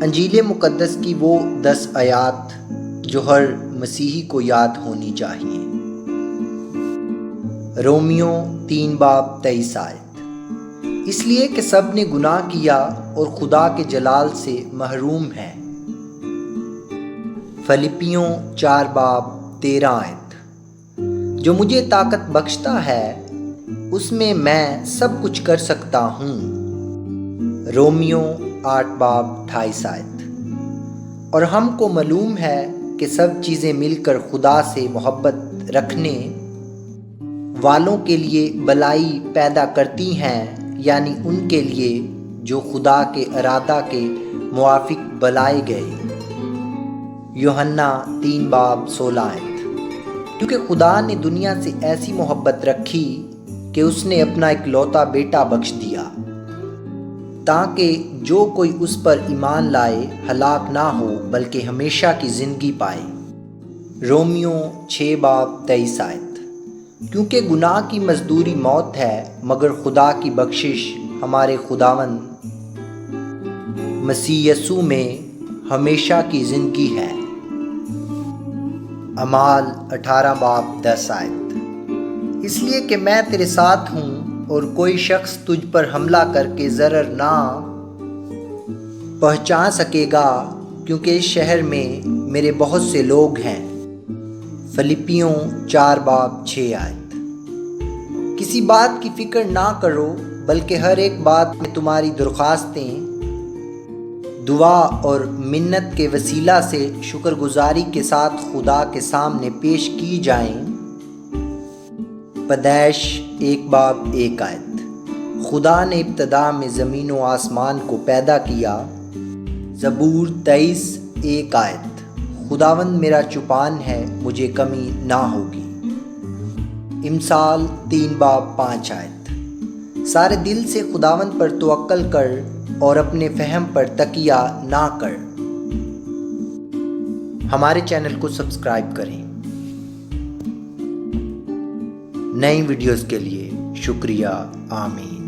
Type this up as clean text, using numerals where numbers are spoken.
انجیل مقدس کی وہ 10 آیات جو ہر مسیحی کو یاد ہونی چاہیے۔ رومیو 3:23 آیت۔ اس لیے کہ سب نے گناہ کیا اور خدا کے جلال سے محروم ہیں۔ فلپیوں 4:13 آیت۔ جو مجھے طاقت بخشتا ہے اس میں سب کچھ کر سکتا ہوں۔ رومیو 8:28 آیت۔ اور ہم کو معلوم ہے کہ سب چیزیں مل کر خدا سے محبت رکھنے والوں کے لیے بھلائی پیدا کرتی ہیں، یعنی ان کے لیے جو خدا کے ارادہ کے موافق بلائے گئے۔ یوحنا 3:16 آیت۔ کیونکہ خدا نے دنیا سے ایسی محبت رکھی کہ اس نے اپنا اکلوتا بیٹا بخش دیا، تاکہ جو کوئی اس پر ایمان لائے ہلاک نہ ہو بلکہ ہمیشہ کی زندگی پائے۔ رومیو 6:23 آیت۔ کیونکہ گناہ کی مزدوری موت ہے، مگر خدا کی بخشش ہمارے خداوند مسیح یسوع میں ہمیشہ کی زندگی ہے۔ اعمال 18:10 آیت۔ اس لیے کہ میں تیرے ساتھ ہوں اور کوئی شخص تجھ پر حملہ کر کے ضرر نہ پہنچا سکے گا، کیونکہ اس شہر میں میرے بہت سے لوگ ہیں۔ فلپیوں 4:6 آیت۔ کسی بات کی فکر نہ کرو بلکہ ہر ایک بات میں تمہاری درخواستیں دعا اور منت کے وسیلہ سے شکر گزاری کے ساتھ خدا کے سامنے پیش کی جائیں۔ پیدائش 1:1 آیت۔ خدا نے ابتدا میں زمین و آسمان کو پیدا کیا۔ زبور 23:1 آیت۔ خداوند میرا چوپان ہے، مجھے کمی نہ ہوگی۔ امثال 3:5 آیت۔ سارے دل سے خداوند پر توکل کر اور اپنے فہم پر تکیہ نہ کر۔ ہمارے چینل کو سبسکرائب کریں۔ نئی ویڈیوز کے لیے شکریہ۔ آمین۔